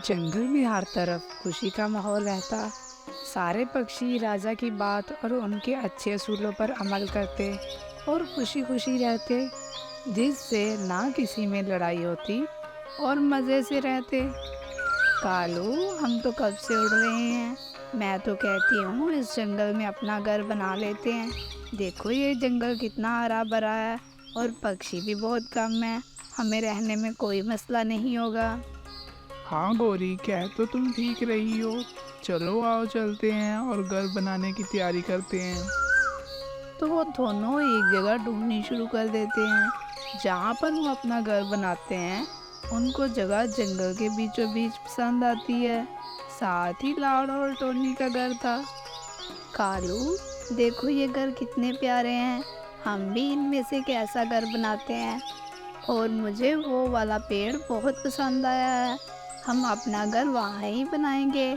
जंगल में हर तरफ खुशी का माहौल रहता। सारे पक्षी राजा की बात और उनके अच्छे असूलों पर अमल करते और खुशी खुशी रहते, जिससे ना किसी में लड़ाई होती और मज़े से रहते। कालू, हम तो कब से उड़ रहे हैं। मैं तो कहती हूँ इस जंगल में अपना घर बना लेते हैं। देखो ये जंगल कितना हरा भरा है और पक्षी भी बहुत कम है। हमें रहने में कोई मसला नहीं होगा। हाँ गौरी, कह तो तुम ठीक रही हो। चलो आओ चलते हैं और घर बनाने की तैयारी करते हैं। तो वो दोनों एक जगह ढूंढनी शुरू कर देते हैं जहाँ पर वो अपना घर बनाते हैं। उनको जगह जंगल के बीचों बीच पसंद आती है। साथ ही लाड़ और टोनी का घर था। कालू, देखो ये घर कितने प्यारे हैं। हम भी इनमें से कैसा घर बनाते हैं। और मुझे वो वाला पेड़ बहुत पसंद आया है। हम अपना घर वहाँ ही बनाएंगे।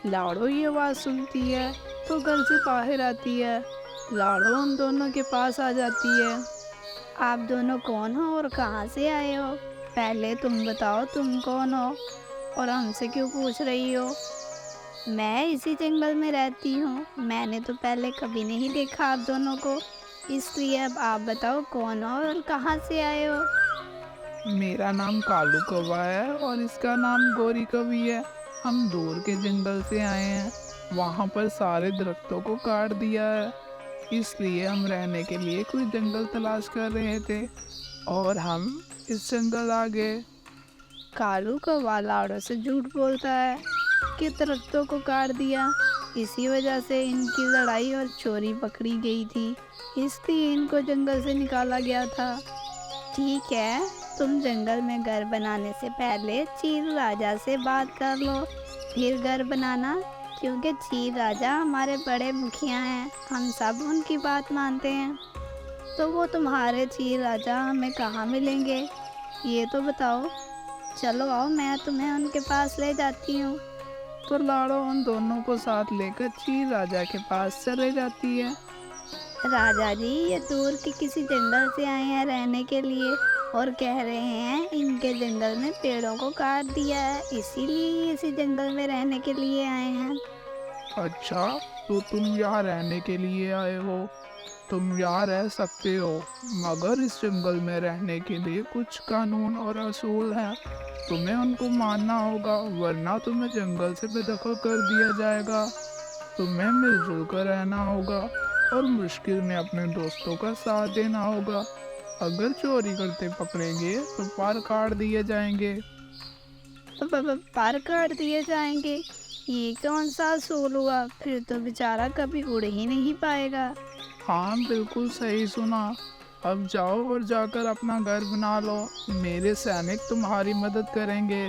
लाड़ो ये आवाज़ सुनती है तो घर से बाहर आती है। लाड़ो उन दोनों के पास आ जाती है। आप दोनों कौन हो और कहाँ से आए हो? पहले तुम बताओ तुम कौन हो और हमसे क्यों पूछ रही हो? मैं इसी जंगल में रहती हूँ। मैंने तो पहले कभी नहीं देखा आप दोनों को, इसलिए अब आप बताओ कौन हो और कहाँ से आए हो? मेरा नाम कालू कौवा है और इसका नाम गौरी कवि है। हम दूर के जंगल से आए हैं। वहाँ पर सारे दरख्तों को काट दिया है, इसलिए हम रहने के लिए कोई जंगल तलाश कर रहे थे और हम इस जंगल आ गए। कालू कौवा लाड़ो से झूठ बोलता है कि दरख्तों को काट दिया। इसी वजह से इनकी लड़ाई और चोरी पकड़ी गई थी, इसलिए इनको जंगल से निकाला गया था। ठीक है, तुम जंगल में घर बनाने से पहले चील राजा से बात कर लो, फिर घर बनाना। क्योंकि चील राजा हमारे बड़े मुखिया हैं, हम सब उनकी बात मानते हैं। तो वो तुम्हारे चील राजा हमें कहाँ मिलेंगे, ये तो बताओ। चलो आओ, मैं तुम्हें उनके पास ले जाती हूँ। तो लाड़ो उन दोनों को साथ लेकर चील राजा के पास चले जाती है। राजा जी, ये दूर के किसी जंगल से आए हैं रहने के लिए और कह रहे हैं इनके जंगल में पेड़ों को काट दिया है, इसीलिए ये इसी जंगल में रहने के लिए आए हैं। अच्छा, तो तुम यहाँ रहने के लिए आए हो। तुम यहाँ रह सकते हो, मगर इस जंगल में रहने के लिए कुछ कानून और असूल हैं। तुम्हें उनको मानना होगा, वरना तुम्हें जंगल से बेदखल कर दिया जाएगा। तुम्हें मिलजुल कर रहना होगा और मुश्किल में अपने दोस्तों का साथ देना होगा। अगर चोरी करते पकड़े गए तो पार काट दिए जाएंगे। तो पार काट दिए जाएंगे, ये कौन सा असूल हुआ? फिर तो बेचारा कभी उड़ ही नहीं पाएगा। हाँ, बिल्कुल सही सुना। अब जाओ और जाकर अपना घर बना लो। मेरे सैनिक तुम्हारी मदद करेंगे।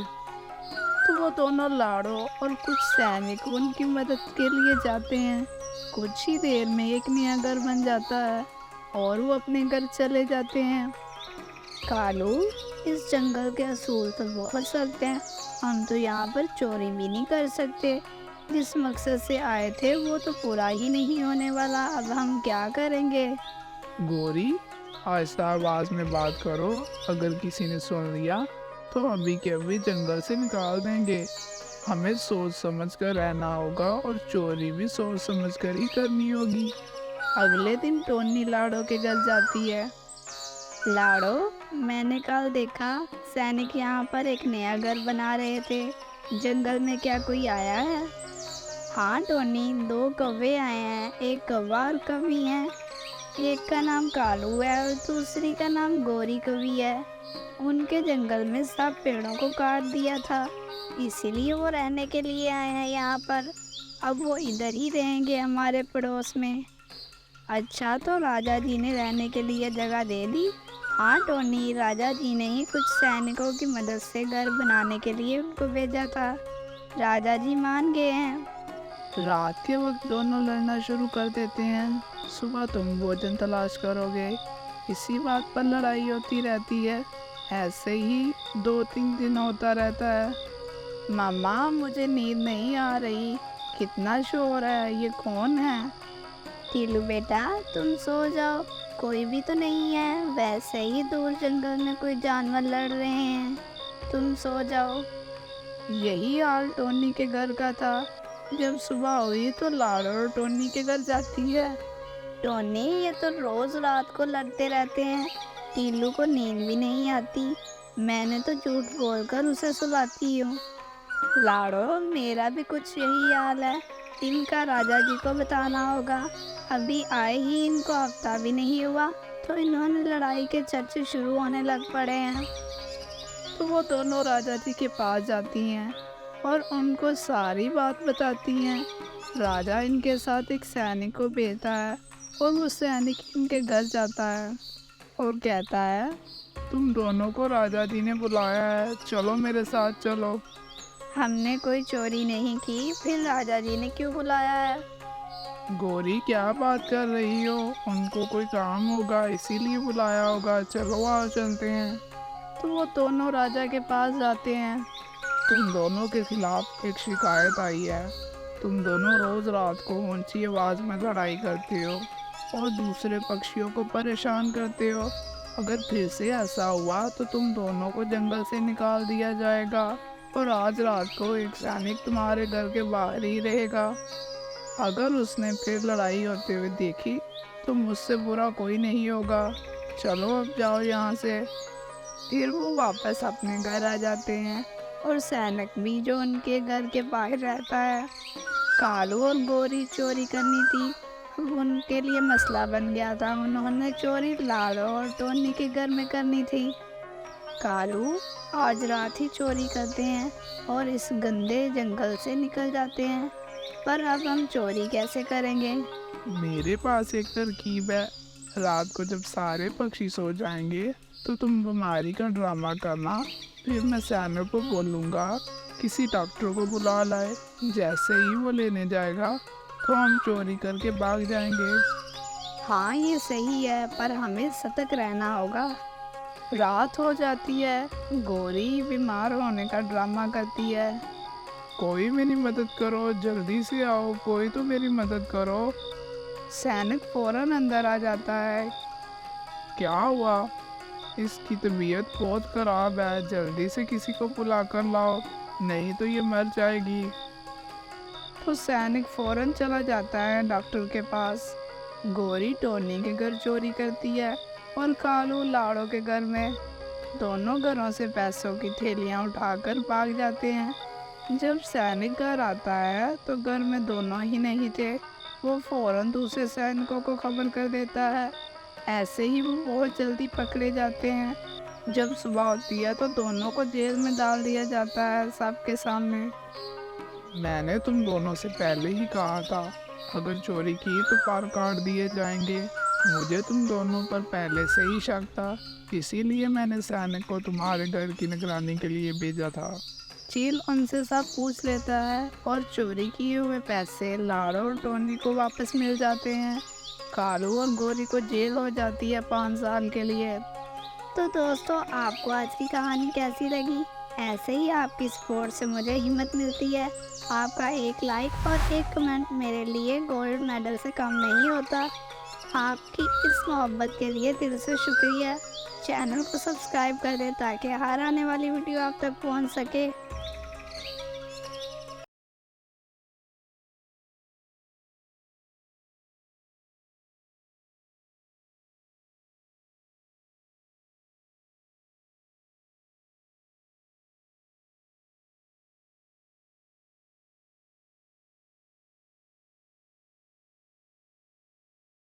तो वो दोनों लाड़ो और कुछ सैनिक उनकी मदद के लिए जाते हैं। कुछ ही देर में एक नया घर बन जाता है और वो अपने घर चले जाते हैं। कालू, इस जंगल के असूल तो बहुत सख्त हैं। हम तो यहाँ पर चोरी भी नहीं कर सकते। जिस मकसद से आए थे वो तो पूरा ही नहीं होने वाला। अब हम क्या करेंगे? गोरी, आहिस्ता आवाज में बात करो। अगर किसी ने सुन लिया तो अभी के अभी जंगल से निकाल देंगे। हमें सोच समझ कर रहना होगा और चोरी भी सोच समझ कर ही करनी होगी। अगले दिन टोनी लाड़ो के घर जाती है। लाड़ो, मैंने कल देखा सैनिक यहाँ पर एक नया घर बना रहे थे। जंगल में क्या कोई आया है? हाँ टोनी, दो कौवे आए हैं, एक कौवा और कवि है। एक का नाम कालू है और दूसरी का नाम गौरी कवि है। उनके जंगल में सब पेड़ों को काट दिया था, इसीलिए वो रहने के लिए आए हैं यहाँ पर। अब वो इधर ही रहेंगे हमारे पड़ोस में। अच्छा, तो राजा जी ने रहने के लिए जगह दे दी? हाँ टोनी, राजा जी ने ही कुछ सैनिकों की मदद से घर बनाने के लिए उनको भेजा था। राजा जी मान गए हैं। रात के वक्त दोनों लड़ना शुरू कर देते हैं। सुबह तुम भोजन तलाश करोगे। इसी बात पर लड़ाई होती रहती है। ऐसे ही 2-3 दिन होता रहता है। मामा, मुझे नींद नहीं आ रही। कितना शोर है, ये कौन है? टीलू बेटा, तुम सो जाओ, कोई भी तो नहीं है। वैसे ही दूर जंगल में कोई जानवर लड़ रहे हैं, तुम सो जाओ। यही हाल टोनी के घर का था। जब सुबह हुई तो लाड़ो और टोनी के घर जाती है। टोनी, ये तो रोज रात को लड़ते रहते हैं। टीलू को नींद भी नहीं आती। मैंने तो झूठ बोलकर उसे सुलाती हूँ। लाड़ो, मेरा भी कुछ यही हाल है। इनका राजा जी को बताना होगा। अभी आए ही इनको हफ्ता भी नहीं हुआ तो इन्होंने लड़ाई के चर्चे शुरू होने लग पड़े हैं। तो वो दोनों राजा जी के पास जाती हैं और उनको सारी बात बताती हैं। राजा इनके साथ एक सैनिक को भेजता है और वो सैनिक इनके घर जाता है और कहता है, तुम दोनों को राजा जी ने बुलाया है, चलो मेरे साथ चलो। हमने कोई चोरी नहीं की, फिर राजा जी ने क्यों बुलाया है? गौरी, क्या बात कर रही हो? उनको कोई काम होगा इसीलिए बुलाया होगा। चलो आओ चलते हैं। तो वो दोनों राजा के पास जाते हैं। तुम दोनों के खिलाफ एक शिकायत आई है। तुम दोनों रोज रात को ऊंची आवाज में लड़ाई करते हो और दूसरे पक्षियों को परेशान करते हो। अगर फिर से ऐसा हुआ तो तुम दोनों को जंगल से निकाल दिया जाएगा और आज रात को एक सैनिक तुम्हारे घर के बाहर ही रहेगा। अगर उसने फिर लड़ाई होते हुए देखी तो मुझसे बुरा कोई नहीं होगा। चलो अब जाओ यहाँ से। फिर वो वापस अपने घर आ जाते हैं और सैनिक भी जो उनके घर के बाहर रहता है। कालू और गोरी चोरी करनी थी, अब उनके लिए मसला बन गया था। उन्होंने चोरी लाड़ो और टोनी के घर में करनी थी। कालू, आज रात ही चोरी करते हैं और इस गंदे जंगल से निकल जाते हैं, पर अब हम चोरी कैसे करेंगे? मेरे पास एक तरकीब है। रात को जब सारे पक्षी सो जाएंगे तो तुम बीमारी का ड्रामा करना। फिर मैं सैनिक को बोलूँगा किसी डॉक्टर को बुला लाए। जैसे ही वो लेने जाएगा तो हम चोरी करके भाग जाएंगे। हाँ, ये सही है, पर हमें सतर्क रहना होगा। रात हो जाती है। गोरी बीमार होने का ड्रामा करती है। कोई मेरी मदद करो, जल्दी से आओ, कोई तो मेरी मदद करो। सैनिक फौरन अंदर आ जाता है। क्या हुआ? इसकी तबीयत बहुत ख़राब है, जल्दी से किसी को बुला कर लाओ, नहीं तो ये मर जाएगी। तो सैनिक फौरन चला जाता है डॉक्टर के पास। गोरी टोनी के घर चोरी करती है और कालू लाड़ो के घर में। दोनों घरों से पैसों की थैलियाँ उठाकर भाग जाते हैं। जब सैनिक घर आता है तो घर में दोनों ही नहीं थे। वो फौरन दूसरे सैनिकों को खबर कर देता है। ऐसे ही वो बहुत जल्दी पकड़े जाते हैं। जब सुबह होती है तो दोनों को जेल में डाल दिया जाता है सबके सामने। मैंने तुम दोनों से पहले ही कहा था, अगर चोरी की तो पार काट दिए जाएंगे। मुझे तुम दोनों पर पहले से ही शक था, इसीलिए मैंने सैनिक को तुम्हारे घर की निगरानी के लिए भेजा था। चील उनसे सब पूछ लेता है और चोरी किए हुए पैसे लाड़ो और टोनी को वापस मिल जाते हैं। कालू और गोरी को जेल हो जाती है 5 साल के लिए। तो दोस्तों, आपको आज की कहानी कैसी लगी? ऐसे ही आपकी सपोर्ट से मुझे हिम्मत मिलती है। आपका एक लाइक और एक कमेंट मेरे लिए गोल्ड मेडल से कम नहीं होता। आपकी इस मोहब्बत के लिए दिल से शुक्रिया। चैनल को सब्सक्राइब कर दें ताकि हर आने वाली वीडियो आप तक पहुंच सके।